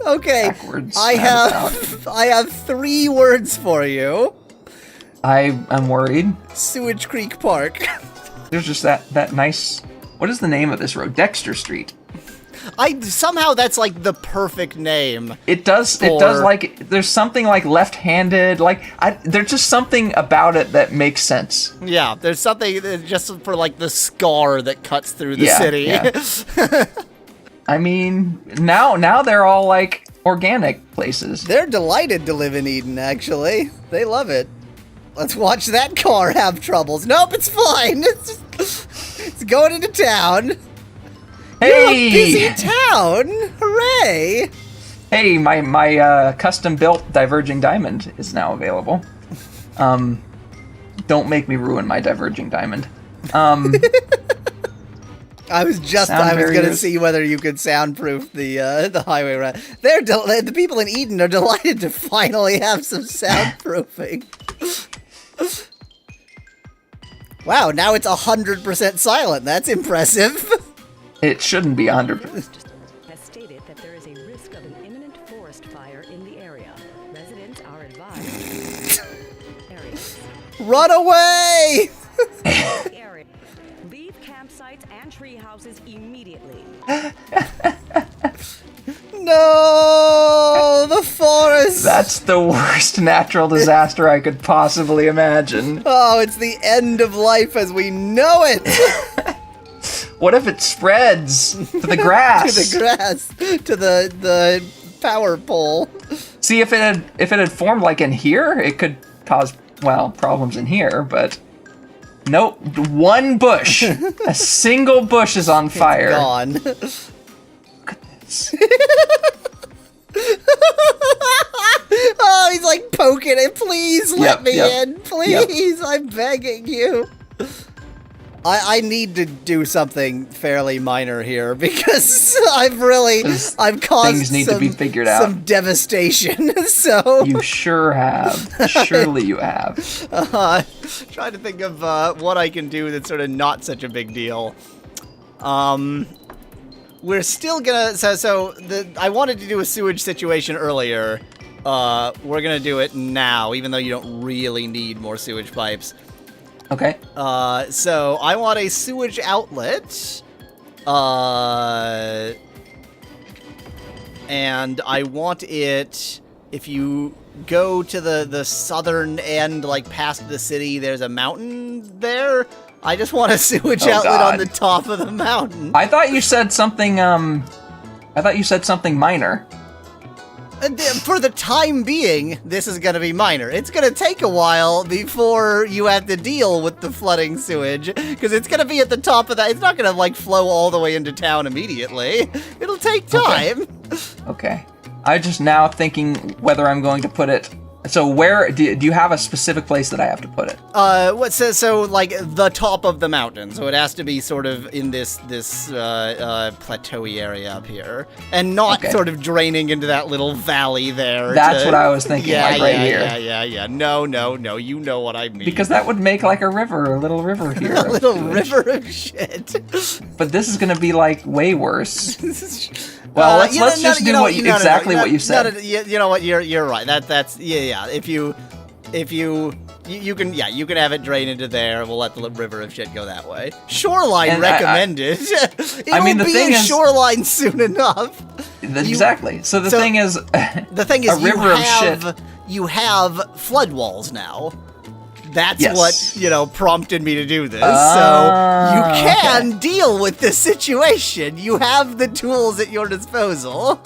Okay, backwards. I have 3 words for you. I'm worried. Sewage Creek Park. There's just that nice. What is the name of this road? Dexter Street. Somehow that's like the perfect name. It does like there's something like left-handed, there's just something about it that makes sense. Yeah, there's something just for like the scar that cuts through the city. Yeah. I mean, now they're all like organic places. They're delighted to live in Eden, actually. They love it. Let's watch that car have troubles. Nope, it's fine. It's going into town. Hey! You're a busy town! Hooray! Hey, my custom-built diverging diamond is now available. Don't make me ruin my diverging diamond. I was gonna see whether you could soundproof the highway route. The people in Eden are delighted to finally have some soundproofing. Wow, now it's 100% silent. That's impressive. It shouldn't be 100%. Has stated that there is a risk of an imminent forest fire in the area. Residents are advised. Areas. Run away! Area. Leave campsites and tree houses immediately. No, the forest. That's the worst natural disaster I could possibly imagine. Oh, it's the end of life as we know it. What if it spreads to the grass? To the grass, to the power pole. See, if it had formed like in here, it could cause problems in here. But nope, one bush, a single bush is on fire. It's gone. Look at this. Oh, he's like poking it. Please let me in. Please, Yep. I'm begging you. I need to do something fairly minor here because I've caused things need to be figured out. Some devastation. So You sure have. Surely you have. Trying to think of what I can do that's sort of not such a big deal. We're still gonna I wanted to do a sewage situation earlier. We're gonna do it now, even though you don't really need more sewage pipes. Okay. So I want a sewage outlet. And I want it, if you go to the southern end, like past the city, there's a mountain there. I just want a sewage outlet on the top of the mountain. I thought you said something, minor. For the time being, this is going to be minor. It's going to take a while before you have to deal with the flooding sewage, because it's going to be at the top of that. It's not going to, like, flow all the way into town immediately. It'll take time. Okay. I'm just now thinking whether I'm going to put it... So where... Do you have a specific place that I have to put it? So like, the top of the mountain. So it has to be sort of in this plateau-y area up here. And not sort of draining into that little valley there. That's what I was thinking, here. Yeah. No, you know what I mean. Because that would make like a little river here. A little river of shit. But this is going to be like way worse. Well, let's just do what you said. You know what? You're right. That's If you can have it drain into there. We'll let the river of shit go that way. Shoreline recommended. It will be a shoreline soon enough. Exactly. So the thing is, a river of shit. You have flood walls now. That's what, prompted me to do this. So you can deal with this situation. You have the tools at your disposal.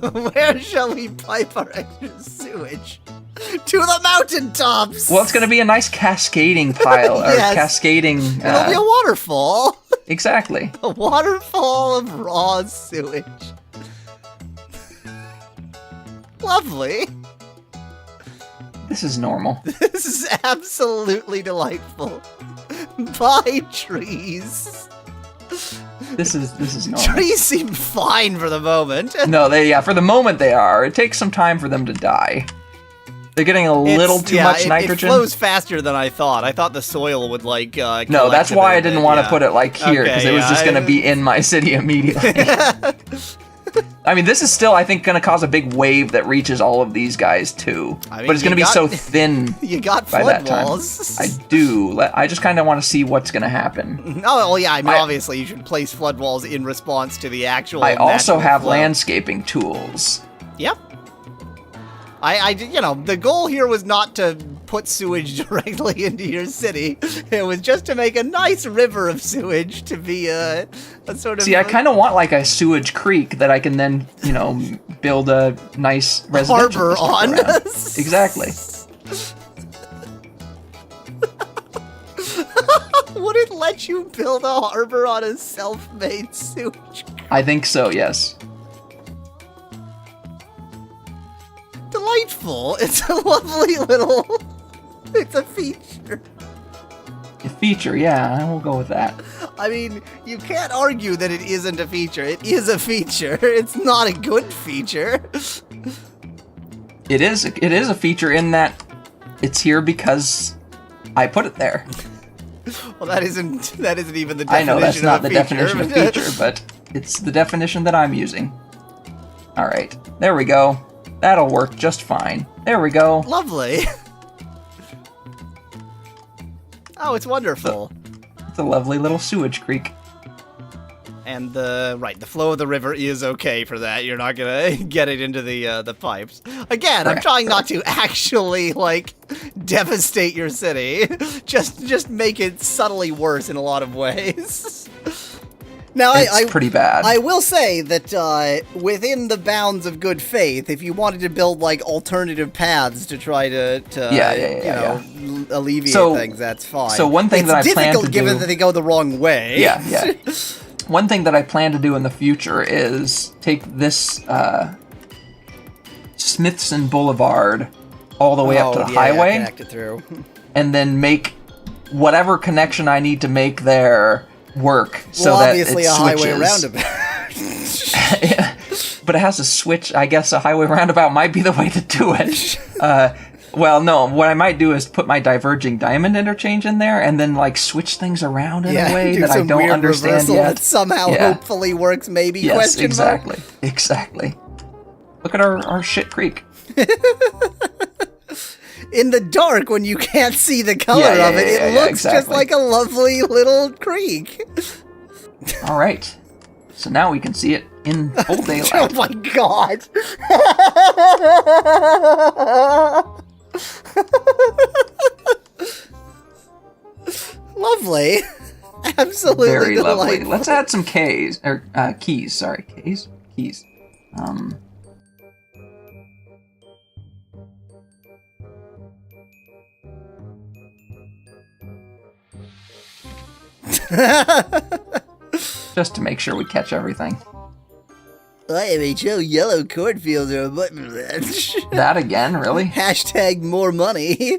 Where shall we pipe our extra sewage? To the mountaintops! Well, it's going to be a nice cascading pile. Or cascading... It'll be a waterfall. Exactly. A waterfall of raw sewage. Lovely. This is normal. This is absolutely delightful. Bye, trees. This is normal. Trees seem fine for the moment. No, for the moment they are. It takes some time for them to die. They're getting a little too much nitrogen. It flows faster than I thought. I thought the soil would like. No, that's why I didn't want to put it like here because it was just going to be in my city immediately. I mean, this is still, I think, going to cause a big wave that reaches all of these guys too. I mean, but it's going to be so thin. You got by flood that walls. Time. I do. I just kind of want to see what's going to happen. Oh, well, yeah. I mean, obviously, you should place flood walls in response to the actual. I also have flow. Landscaping tools. Yep. You know, the goal here was not to put sewage directly into your city. It was just to make a nice river of sewage to be a sort of... See, I kind of want like a sewage creek that I can then, you know, build a nice residential harbor on. Exactly. Would it let you build a harbor on a self-made sewage? I think so, yes. Delightful. It's a lovely little... It's a feature. A feature, yeah, I will go with that. I mean, you can't argue that it isn't a feature. It is a feature. It's not a good feature. It is a feature in that it's here because I put it there. Well, that isn't even the definition. I know that's not the feature. definition of feature, but it's the definition that I'm using. All right, there we go. That'll work just fine. There we go. Lovely. Oh, it's wonderful. It's a lovely little sewage creek. And the flow of the river is okay for that. You're not gonna get it into the pipes. Again, I'm trying not to actually like devastate your city. Just make it subtly worse in a lot of ways. Now, it's pretty bad. I will say that within the bounds of good faith, if you wanted to build like alternative paths to try to alleviate things, that's fine. So one thing that I plan to do, it's difficult given that they go the wrong way. Yeah. One thing that I plan to do in the future is take this Smithson Boulevard all the way up to the highway, connect it through, and then make whatever connection I need to make there work so that it switches. Obviously a highway roundabout. But it has to switch. I guess a highway roundabout might be the way to do it. Well, no, what I might do is put my diverging diamond interchange in there and then like switch things around in a way that I don't understand yet. That somehow hopefully works, maybe, yes, question exactly. mark? Exactly. Look at our shit creek. In the dark, when you can't see the color of it, it looks just like a lovely little creek. All right. So now we can see it in full daylight. Oh my god. Lovely. Absolutely very delightful. lovely. Let's add some keys. Sorry, keys. Just to make sure we catch everything. IMHO yellow cornfields are That again, really? Hashtag more money.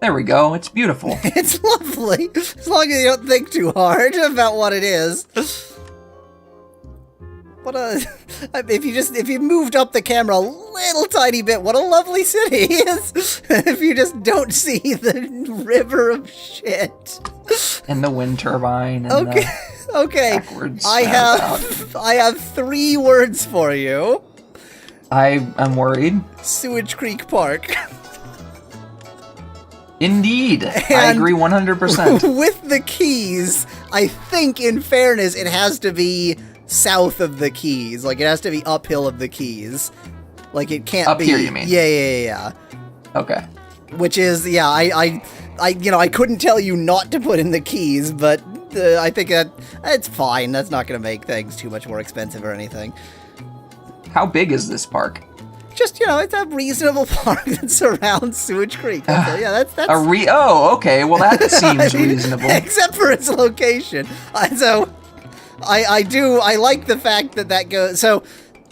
There we go. It's beautiful. It's lovely. As long as you don't think too hard about what it is. What if you moved up the camera a little tiny bit, what a lovely city is. If you just don't see the river of shit. And the wind turbine. And okay. Backwards I have 3 words for you. I'm worried. Sewage Creek Park. Indeed. I agree 100%. With the keys, I think in fairness it has to be south of the keys. Like it has to be uphill of the keys. Like it can't be up here, you mean? Yeah. Okay. Which is I couldn't tell you not to put in the keys, but I think that it's fine. That's not going to make things too much more expensive or anything. How big is this park? Just, it's a reasonable park that surrounds Sewage Creek. That's okay. Well, that seems reasonable. Except for its location. So I like the fact that goes. So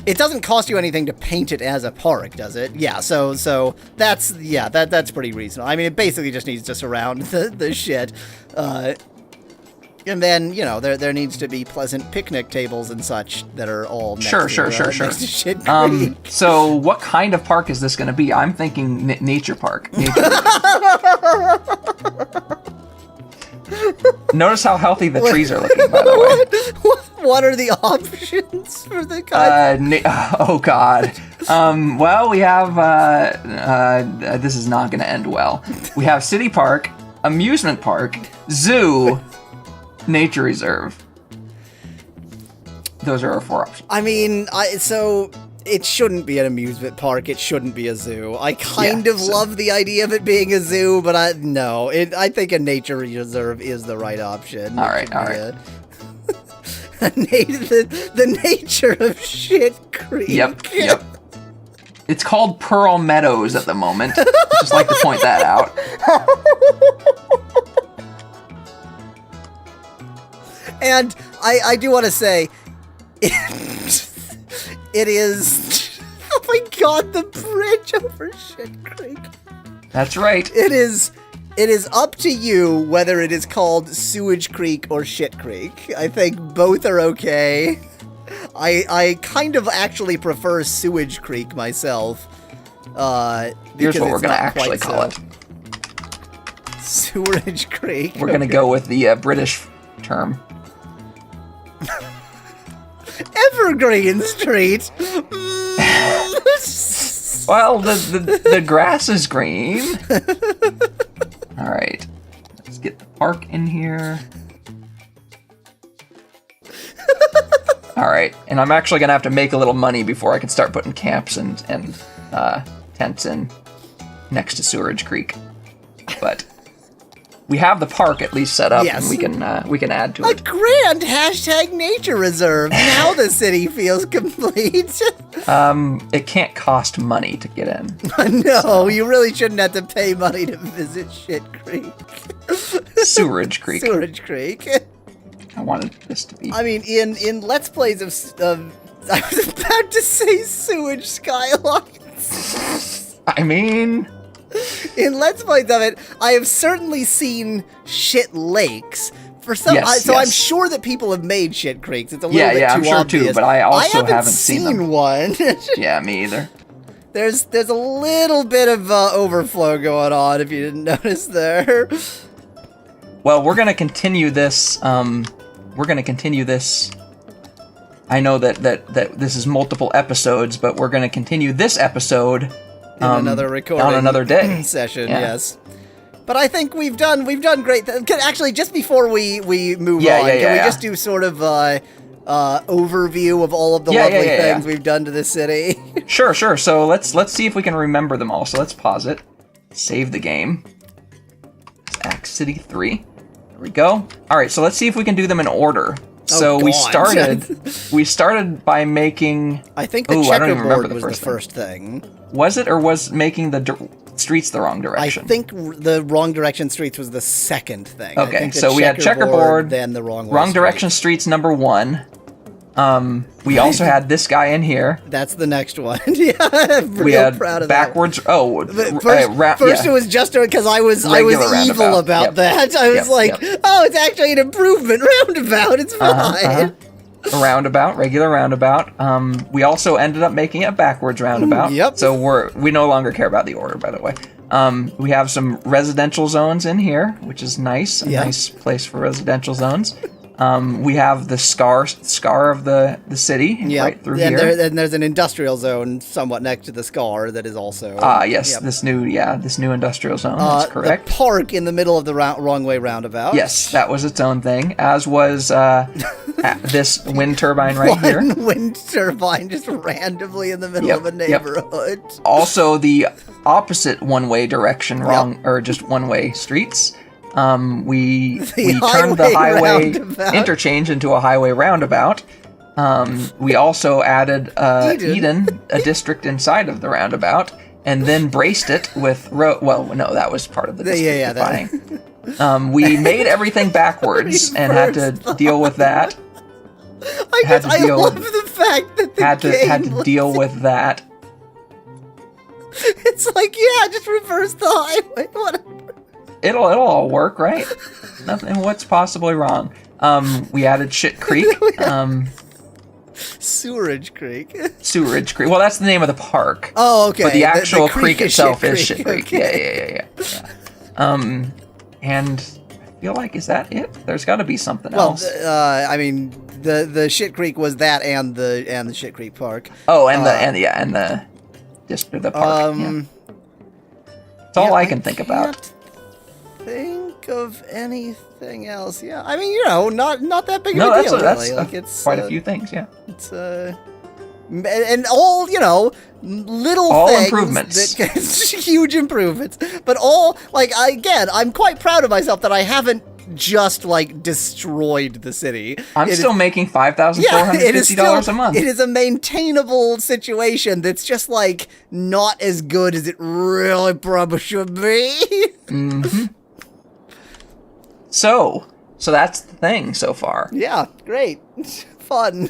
it doesn't cost you anything to paint it as a park, does it? Yeah. So that's that's pretty reasonable. I mean, it basically just needs to surround the shit. And then, there needs to be pleasant picnic tables and such that are all next sure. next to Shit Creek. So what kind of park is this going to be? I'm thinking nature park. Notice how healthy the trees are looking, by the way. What are the options for the kind? Oh God. Well, we have. This is not going to end well. We have city park, amusement park, zoo, nature reserve. Those are our 4 options. I mean, so it shouldn't be an amusement park. It shouldn't be a zoo. I kind of love the idea of it being a zoo, but I think a nature reserve is the right option. All right. The nature of Shit Creek. Yep. It's called Pearl Meadows at the moment. Just like to point that out. And I do want to say, it is. Oh my God, the bridge over Shit Creek. That's right. It is up to you whether it is called Sewage Creek or Shit Creek. I think both are okay. I kind of actually prefer Sewage Creek myself. Here's what we're going to actually call it. Sewerage Creek. We're going to go with the British term. Evergreen Street. Well, the grass is green. All right. Let's get the park in here. All right. And I'm actually going to have to make a little money before I can start putting camps and tents in next to Sewerage Creek. But we have the park at least set up, yes. And we can add to it. A grand #nature reserve. Now the city feels complete. It can't cost money to get in. No, so. You really shouldn't have to pay money to visit Shit Creek. Sewerage Creek. Sewerage Creek. I wanted this to be. I mean, in Let's Plays of I was about to say Sewage Skylines. I mean, in Let's Plays of it, I have certainly seen Shit Lakes. For some, yes. I'm sure that people have made Shit Creeks. It's a little bit too I'm sure obvious. too, but I also haven't seen them. One. Yeah, me either. There's a little bit of overflow going on, if you didn't notice there. Well, we're gonna continue this. I know that this is multiple episodes, but we're gonna continue this episode in another recording on another day session. Yeah. Yes. But I think we've done great. Actually, just before we move on, can we just do sort of overview of all of the lovely things we've done to this city? Sure. So let's see if we can remember them all. So let's pause it, save the game. It's Act City 3. There we go. All right. So let's see if we can do them in order. So we started by making. I think the checkerboard was the first thing. Was it, or was making the streets the wrong direction? I think the wrong direction streets was the second thing. Okay, so we had checkerboard, then the wrong direction streets number 1. We also had this guy in here. That's the next one. Yeah, we had proud of backwards. That. Oh, first it was just because I was evil about that. I was oh, it's actually an improvement roundabout. It's fine. A roundabout, regular roundabout. We also ended up making it backwards roundabout. Yep. So we no longer care about the order, by the way. We have some residential zones in here, which is nice. A nice place for residential zones. We have the scar of the city right through here. And there's an industrial zone somewhat next to the scar that is also... yes, this new industrial zone, that's correct. The park in the middle of the wrong way roundabout. Yes, that was its own thing, as was this wind turbine right here. Wind turbine just randomly in the middle of a neighborhood. Also, the opposite one-way direction, or just one-way streets. We turned the highway interchange into a highway roundabout. We also added Eden, a district inside of the roundabout, and then braced it with that was part of the district defining. We made everything backwards and had to deal with that. I love the fact that had to deal with that. It's like, just reverse the highway, whatever. It'll all work, right? Nothing. What's possibly wrong? We added Shit Creek. Sewerage Creek. Sewerage Creek. Well, that's the name of the park. Oh, okay. But the actual creek itself is Shit Creek. Okay. Yeah. And I feel like, is that it? There's got to be something else. I mean, the Shit Creek was that and the Shit Creek Park. Oh, and the just the park. That's all I can think about. Think of anything else? Yeah, I mean, not that big of a deal. That's like, it's quite a few things. Yeah, it's and all little all things improvements, huge improvements, but all I'm quite proud of myself that I haven't just destroyed the city. I'm still making $5,450 a month. It is a maintainable situation that's just not as good as it really probably should be. Mm-hmm. So that's the thing so far. Yeah, great. Fun.